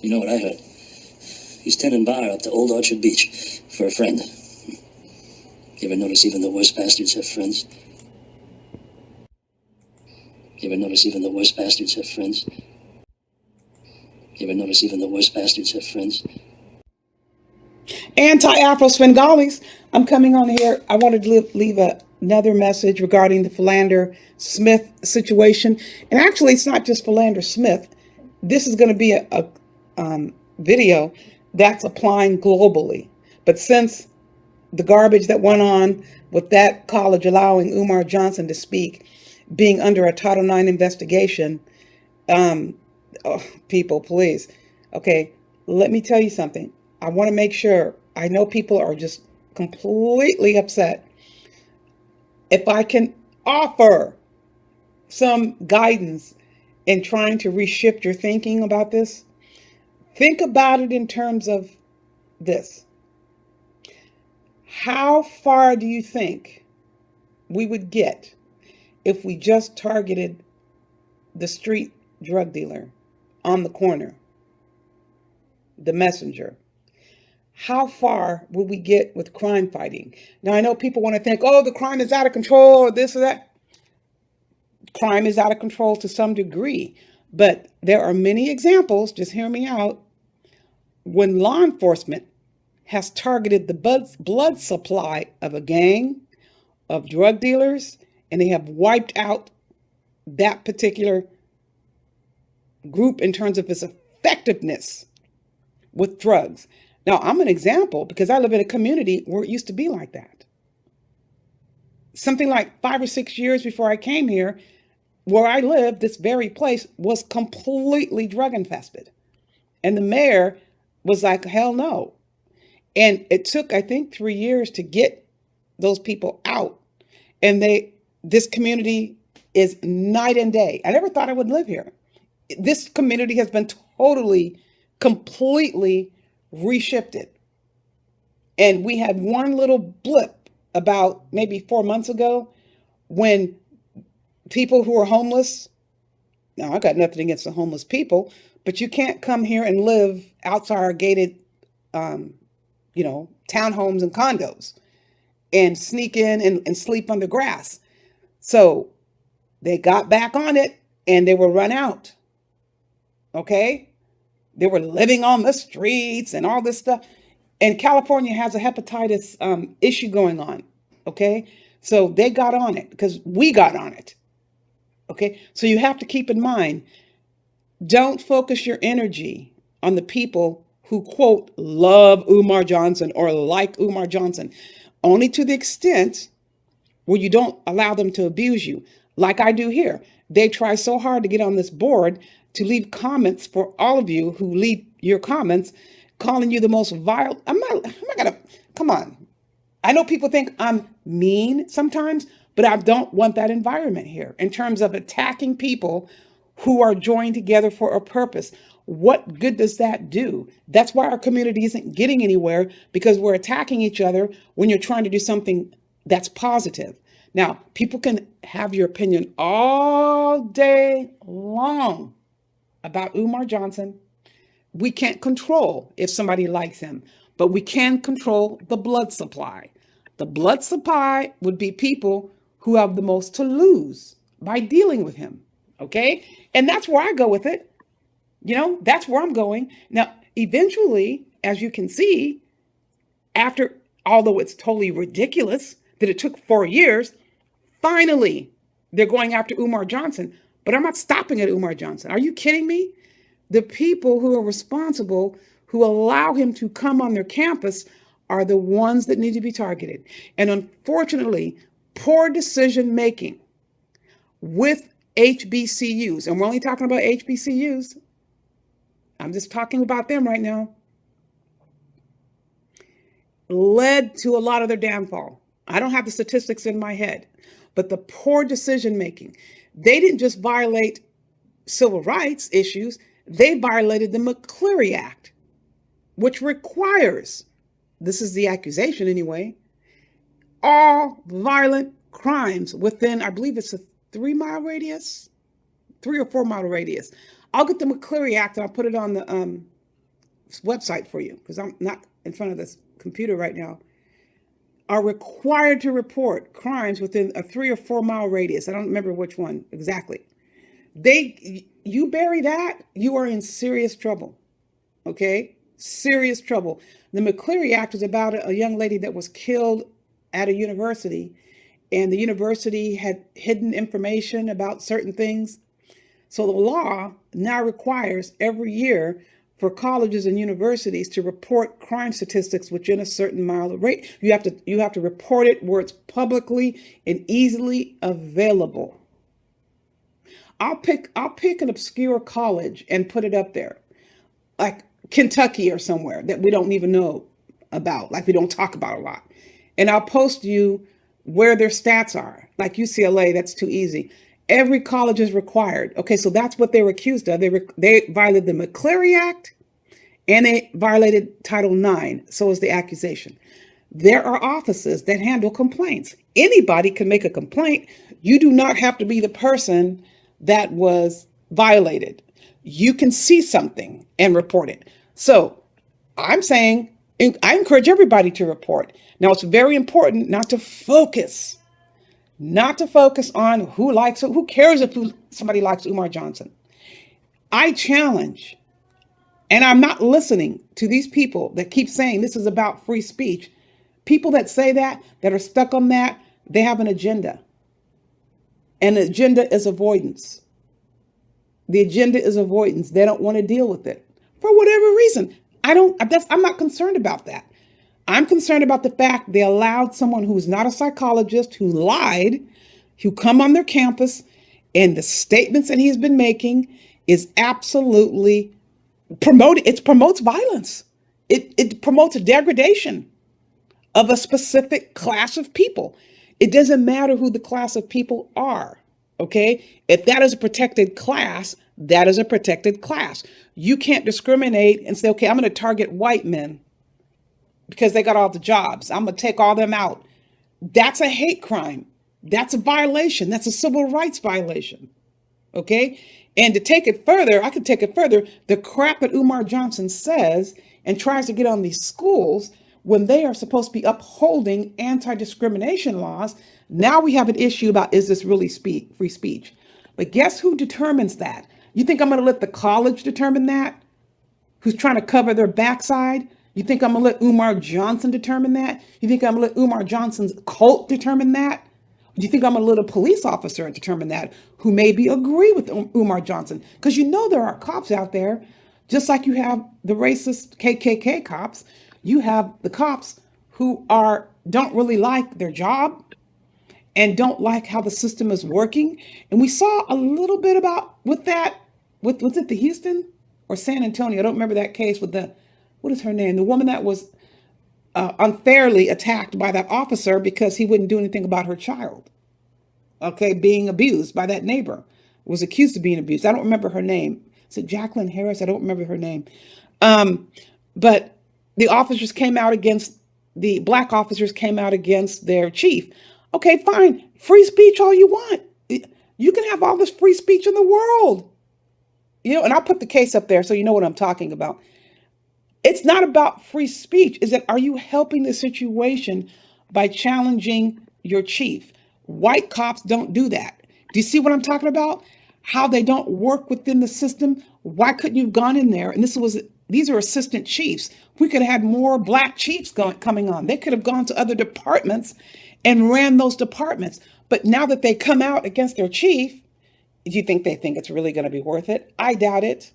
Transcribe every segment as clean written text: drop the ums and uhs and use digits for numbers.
You know what I heard? He's tending bar up to Old Orchard Beach for a friend. You ever notice even the worst bastards have friends? You ever notice even the worst bastards have friends? You ever notice even the worst bastards have friends? Anti-Afro Svengalis, I'm coming on here. I wanted to leave another message regarding the Philander Smith situation. And actually, it's not just Philander Smith. This is going to be a video that's applying globally. But since the garbage that went on with that college allowing Umar Johnson to speak, being under a Title IX investigation, people, please. Okay, let me tell you something. I want to make sure, I know people are just completely upset. If I can offer some guidance in trying to reshift your thinking about this, think about it in terms of this. How far do you think we would get if we just targeted the street drug dealer on the corner, the messenger? How far will we get with crime fighting? Now, I know people want to think, oh, the crime is out of control or this or that. Crime is out of control to some degree, but there are many examples, just hear me out, when law enforcement has targeted the blood supply of a gang, of drug dealers, and they have wiped out that particular group in terms of its effectiveness with drugs. Now, I'm an example because I live in a community where it used to be like that. Something like 5 or 6 years before I came here, where I lived, this very place was completely drug infested. And the mayor was like, hell no. And it took, I think, 3 years to get those people out. And this community is night and day. I never thought I would live here. This community has been totally, completely reshifted. And we had one little blip about maybe 4 months ago when people who are homeless, now I got nothing against the homeless people, but you can't come here and live outside our gated, townhomes and condos and sneak in and sleep on the grass. So they got back on it and they were run out. Okay? They were living on the streets and all this stuff. And California has a hepatitis issue going on. Okay? So they got on it because we got on it. Okay? So you have to keep in mind, don't focus your energy on the people who, quote, love Umar Johnson or like Umar Johnson, only to the extent where you don't allow them to abuse you, like I do here. They try so hard to get on this board to leave comments for all of you who leave your comments, calling you the most vile. I'm not gonna, come on. I know people think I'm mean sometimes, but I don't want that environment here in terms of attacking people who are joined together for a purpose. What good does that do? That's why our community isn't getting anywhere, because we're attacking each other when you're trying to do something that's positive. Now, people can have your opinion all day long about Umar Johnson. We can't control if somebody likes him, but we can control the blood supply. The blood supply would be people who have the most to lose by dealing with him. Okay? And that's where I go with it. That's where I'm going. Now, eventually, as you can see, although it's totally ridiculous that it took 4 years, finally, they're going after Umar Johnson. But I'm not stopping at Umar Johnson. Are you kidding me? The people who are responsible, who allow him to come on their campus, are the ones that need to be targeted. And unfortunately, poor decision making with HBCUs, and we're only talking about HBCUs, I'm just talking about them right now, led to a lot of their downfall. I don't have the statistics in my head, but the poor decision making. They didn't just violate civil rights issues, they violated the McCleary Act, which requires, this is the accusation anyway, all violent crimes within, I believe it's a 3-mile radius, 3 or 4 mile radius. I'll get the McCleary Act and I'll put it on website for you because I'm not in front of this computer right now, are required to report crimes within a 3 or 4 mile radius. I don't remember which one exactly. You bury that, you are in serious trouble. Okay? Serious trouble. The McCleary Act is about a young lady that was killed at a university, and the university had hidden information about certain things. So the law now requires every year for colleges and universities to report crime statistics within a certain mile of rate. You have to report it where it's publicly and easily available. I'll pick an obscure college and put it up there, like Kentucky or somewhere that we don't even know about, like we don't talk about a lot. And I'll post you where their stats are. Like UCLA, that's too easy. Every college is required. Okay, so that's what they were accused of. They violated the McCleary Act and they violated Title IX. So is the accusation. There are offices that handle complaints. Anybody can make a complaint. You do not have to be the person that was violated. You can see something and report it. So I'm saying, I encourage everybody to report. Now, it's very important not to focus on who cares if somebody likes Umar Johnson. I challenge, and I'm not listening to these people that keep saying this is about free speech. People that say that are stuck on that, they have an agenda. And the agenda is avoidance. The agenda is avoidance. They don't want to deal with it for whatever reason. I'm not concerned about that. I'm concerned about the fact they allowed someone who's not a psychologist, who lied, who come on their campus, and the statements that he's been making is absolutely it promotes violence. It promotes a degradation of a specific class of people. It doesn't matter who the class of people are. Okay? If that is a protected class, that is a protected class. You can't discriminate and say, okay, I'm going to target white men because they got all the jobs. I'm going to take all them out. That's a hate crime. That's a violation. That's a civil rights violation. Okay? And to take it further, I could take it further. The crap that Umar Johnson says and tries to get on these schools when they are supposed to be upholding anti-discrimination laws. Now we have an issue about, is this really free speech? But guess who determines that? You think I'm going to let the college determine that? Who's trying to cover their backside? You think I'm going to let Umar Johnson determine that? You think I'm going to let Umar Johnson's cult determine that? Do you think I'm going to let a police officer determine that who maybe agree with Umar Johnson? Because you know there are cops out there, just like you have the racist KKK cops. You have the cops who don't really like their job and don't like how the system is working. And we saw a little bit was it the Houston or San Antonio? I don't remember that case with what is her name? The woman that was unfairly attacked by that officer because he wouldn't do anything about her child. Okay, being abused by that neighbor. Was accused of being abused. I don't remember her name. Is it Jacqueline Harris? I don't remember her name. But the black officers came out against their chief. Okay, fine. Free speech all you want. You can have all this free speech in the world. And I'll put the case up there so you know what I'm talking about. It's not about free speech. Are you helping the situation by challenging your chief? White cops don't do that. Do you see what I'm talking about? How they don't work within the system? Why couldn't you have gone in there? And these are assistant chiefs. We could have had more black chiefs coming on. They could have gone to other departments and ran those departments. But now that they come out against their chief, do you think they think it's really going to be worth it? I doubt it.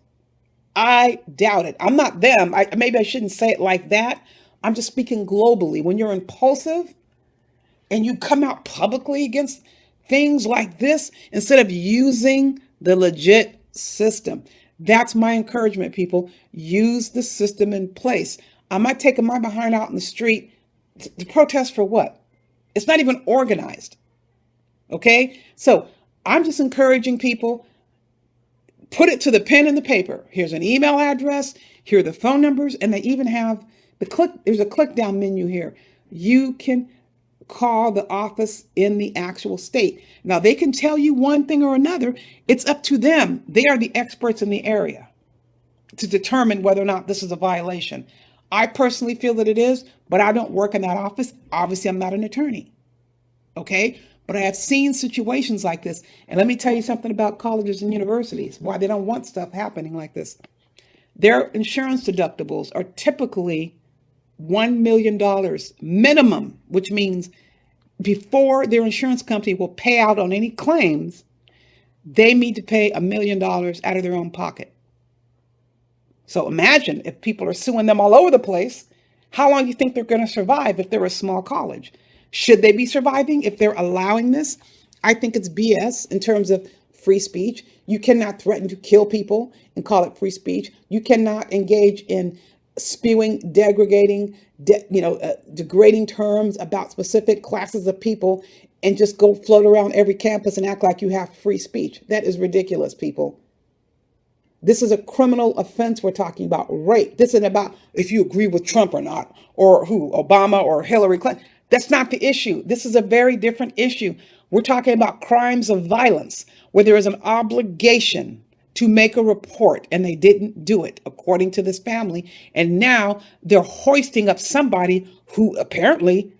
I'm not them. Maybe I shouldn't say it like that. I'm just speaking globally. When you're impulsive and you come out publicly against things like this, instead of using the legit system, that's my encouragement, people. Use the system in place. I'm not taking my behind out in the street to protest for what? It's not even organized. Okay? So I'm just encouraging people, put it to the pen and the paper. Here's an email address. Here are the phone numbers. And they even have there's a click down menu here. You can call the office in the actual state. Now, they can tell you one thing or another. It's up to them. They are the experts in the area. to determine whether or not this is a violation. I personally feel that it is, but I don't work in that office. Obviously, I'm not an attorney. Okay. But I have seen situations like this. And let me tell you something about colleges and universities, why they don't want stuff happening like this. Their insurance deductibles are typically $1 million minimum, which means before their insurance company will pay out on any claims, they need to pay $1 million out of their own pocket. So imagine if people are suing them all over the place, how long do you think they're going to survive if they're a small college? Should they be surviving if they're allowing this? I think it's BS in terms of free speech. You cannot threaten to kill people and call it free speech. You cannot engage in spewing, degrading terms about specific classes of people and just go float around every campus and act like you have free speech. That is ridiculous, people. This is a criminal offense we're talking about, rape. This isn't about if you agree with Trump or not, or who, Obama or Hillary Clinton. That's not the issue. This is a very different issue. We're talking about crimes of violence, where there is an obligation to make a report, and they didn't do it, according to this family. And now they're hoisting up somebody who apparently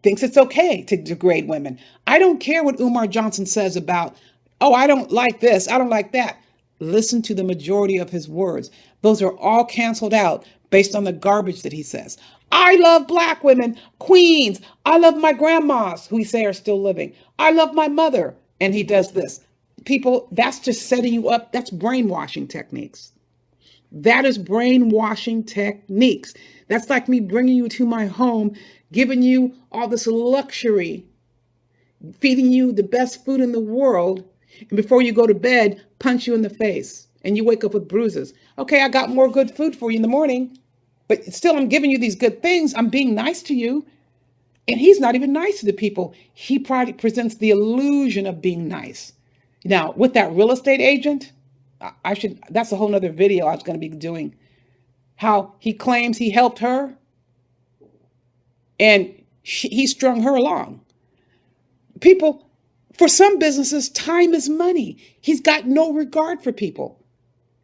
thinks it's okay to degrade women. I don't care what Umar Johnson says about, oh, I don't like this, I don't like that. Listen to the majority of his words. Those are all canceled out based on the garbage that he says. I love Black women, queens. I love my grandmas, who he say are still living. I love my mother. And he does this. People, that's just setting you up. That's brainwashing techniques. That is brainwashing techniques. That's like me bringing you to my home, giving you all this luxury, feeding you the best food in the world, and before you go to bed, punch you in the face, and you wake up with bruises. Okay, I got more good food for you in the morning, but still I'm giving you these good things. I'm being nice to you. And he's not even nice to the people. He probably presents the illusion of being nice. Now, with that real estate agent, that's a whole nother video I was going to be doing. How he claims he helped her and he strung her along. People, for some businesses, time is money. He's got no regard for people.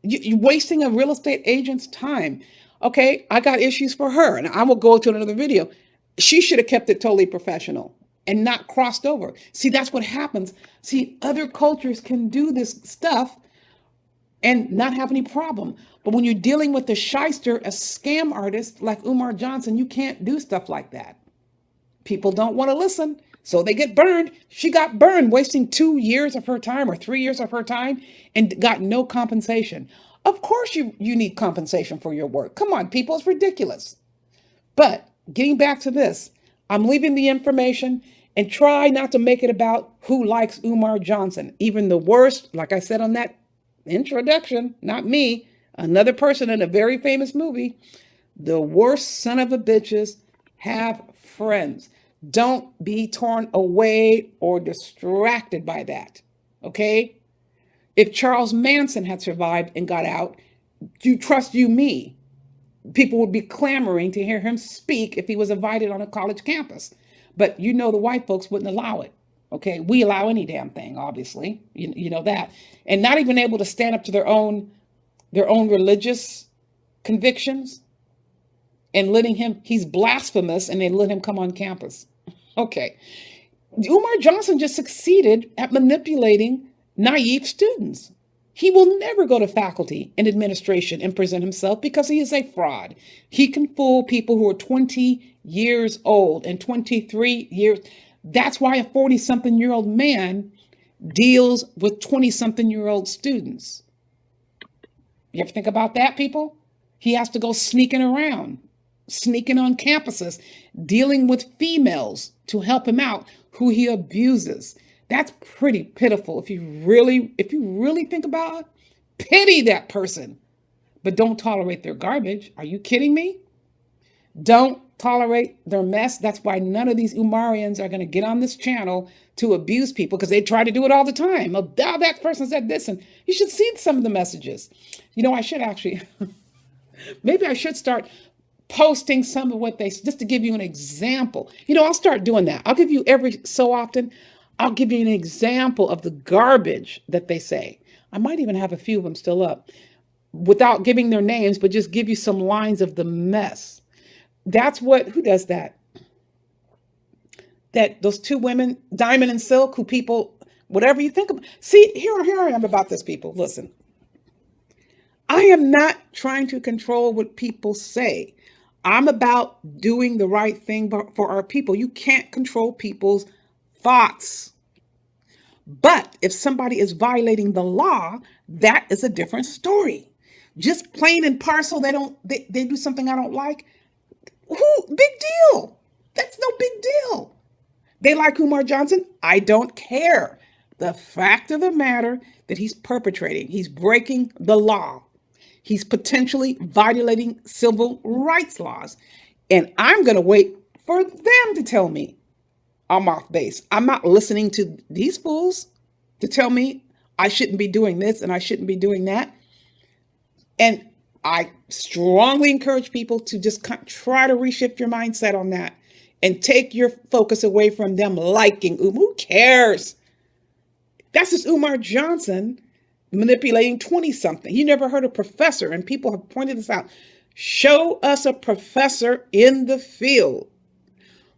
You're wasting a real estate agent's time. Okay, I got issues for her, and I will go to another video. She should have kept it totally professional and not crossed over. See, that's what happens. See, other cultures can do this stuff and not have any problem. But when you're dealing with a shyster, a scam artist like Umar Johnson, you can't do stuff like that. People don't want to listen, so they get burned. She got burned, wasting 2 years of her time or 3 years of her time and got no compensation. Of course you need compensation for your work. Come on, people, it's ridiculous. But getting back to this, I'm leaving the information, and try not to make it about who likes Umar Johnson. Even the worst, like I said on that introduction, not me, another person in a very famous movie, the worst son of a bitches have friends. Don't be torn away or distracted by that, okay? If Charles Manson had survived and got out, me, people would be clamoring to hear him speak if he was invited on a college campus. But the white folks wouldn't allow it. Okay, we allow any damn thing, obviously. You know that. And not even able to stand up to their own religious convictions and he's blasphemous, and they let him come on campus. Okay. Umar Johnson just succeeded at manipulating naive students. He will never go to faculty and administration and present himself because he is a fraud. He can fool people who are 20 years old and 23 years. That's why a 40-something-year-old man deals with 20-something-year-old students. You ever think about that, people? He has to go sneaking around, sneaking on campuses, dealing with females to help him out who he abuses. That's pretty pitiful if you really think about it. Pity that person, but don't tolerate their garbage. Are you kidding me? Don't tolerate their mess. That's why none of these Umarians are going to get on this channel to abuse people, because they try to do it all the time. Oh, that person said this, and you should see some of the messages. I should actually, maybe I should start posting some of what just to give you an example. I'll start doing that. I'll give you every so often. I'll give you an example of the garbage that they say. I might even have a few of them still up. without giving their names, but just give you some lines of the mess. That's what, who does that? That those two women, Diamond and Silk, who people, whatever you think of. See, here I am about this, people. Listen, I am not trying to control what people say. I'm about doing the right thing for our people. You can't control people's thoughts. But if somebody is violating the law, that is a different story. Just plain and parcel, they do something I don't like. Big deal. That's no big deal. They like Umar Johnson. I don't care. The fact of the matter that he's perpetrating, he's breaking the law. He's potentially violating civil rights laws. And I'm going to wait for them to tell me I'm off base. I'm not listening to these fools to tell me I shouldn't be doing this and I shouldn't be doing that. And I strongly encourage people to just try to reshift your mindset on that and take your focus away from them liking Who cares? That's just Umar Johnson manipulating 20-something. You never heard a professor, and people have pointed this out. Show us a professor in the field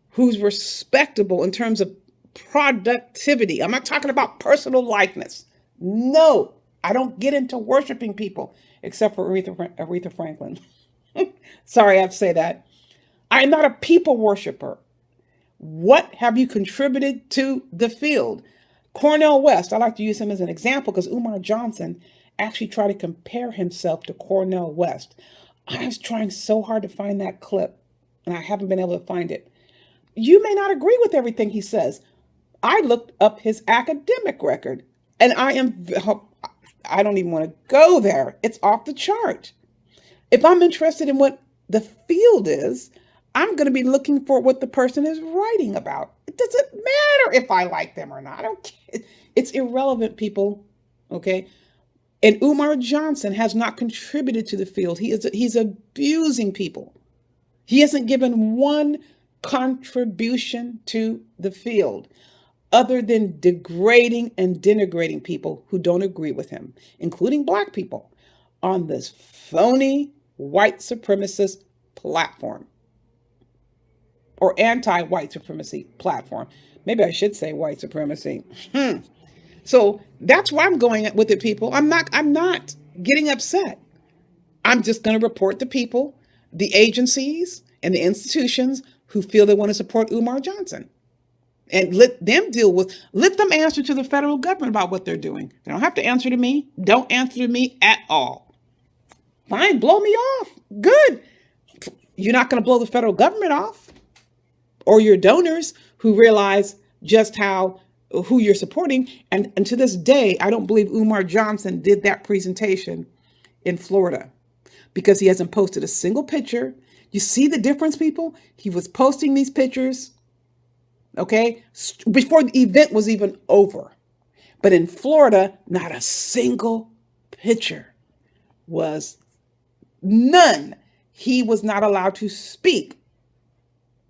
who's respectable in terms of productivity. I'm not talking about personal likeness. No, I don't get into worshiping people except for Aretha Franklin. Sorry I have to say that. I'm not a people worshiper. What have you contributed to the field? Cornel West, I like to use him as an example because Umar Johnson actually tried to compare himself to Cornel West. I was trying so hard to find that clip, and I haven't been able to find it. You may not agree with everything he says. I looked up his academic record, and I don't even want to go there. It's off the chart. If I'm interested in what the field is, I'm going to be looking for what the person is writing about. It doesn't matter if I like them or not. I don't care. It's irrelevant, people. Okay. And Umar Johnson has not contributed to the field. He's abusing people. He hasn't given one contribution to the field other than degrading and denigrating people who don't agree with him, including Black people, on this phony white supremacist platform. Or anti-white supremacy platform. Maybe I should say white supremacy. So that's why I'm going with it, people. I'm not getting upset. I'm just going to report the people, the agencies, and the institutions who feel they want to support Umar Johnson. And let them answer to the federal government about what they're doing. They don't have to answer to me. Don't answer to me at all. Fine, blow me off. Good. You're not going to blow the federal government off. Or your donors who realize just who you're supporting. And to this day, I don't believe Umar Johnson did that presentation in Florida because he hasn't posted a single picture. You see the difference, people? He was posting these pictures, okay, before the event was even over. But in Florida, not a single picture was, none. He was not allowed to speak.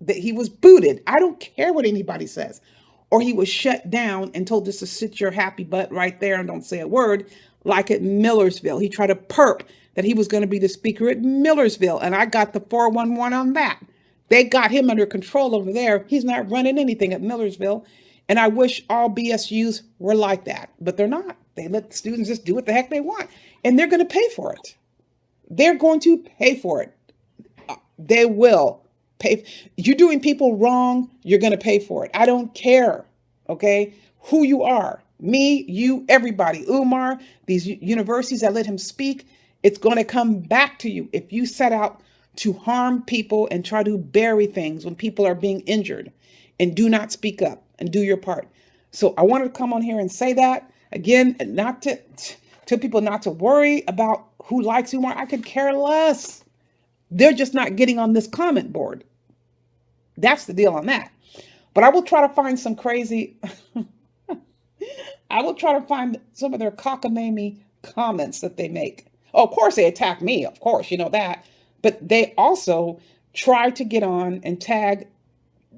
That he was booted. I don't care what anybody says. Or he was shut down and told just to sit your happy butt right there and don't say a word, like at Millersville. He tried to perp that he was going to be the speaker at Millersville, and I got the 411 on that. They got him under control over there. He's not running anything at Millersville, and I wish all BSUs were like that, but they're not. They let students just do what the heck they want, and they're going to pay for it. They're going to pay for it. They will. Pay. You're doing people wrong, you're going to pay for it. I don't care, okay, who you are. Me, you, everybody. Umar, these universities that let him speak, it's going to come back to you if you set out to harm people and try to bury things when people are being injured, and do not speak up and do your part. So I wanted to come on here and say that. Again, not to tell people not to worry about who likes Umar. I could care less. They're just not getting on this comment board. That's the deal on that. But I will try to find some crazy, I will try to find some of their cockamamie comments that they make. Oh, of course they attack me, of course, you know that. But they also try to get on and tag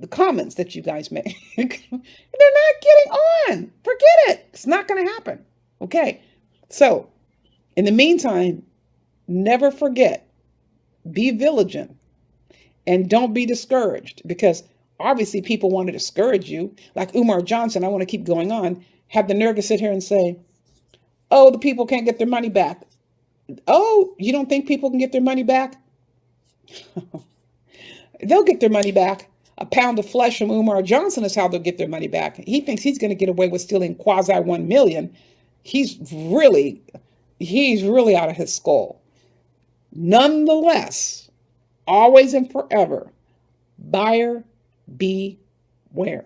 the comments that you guys make. They're not getting on. Forget it. It's not going to happen. Okay. So in the meantime, Never forget, be vigilant, and don't be discouraged, because obviously people want to discourage you. Like Umar Johnson, I want to keep going on, have the nerve to sit here and say, oh, the people can't get their money back. Oh, you don't think people can get their money back? They'll get their money back. A pound of flesh from Umar Johnson is how they'll get their money back. He thinks he's going to get away with stealing quasi 1 million. He's really out of his skull. Nonetheless, always and forever, buyer beware.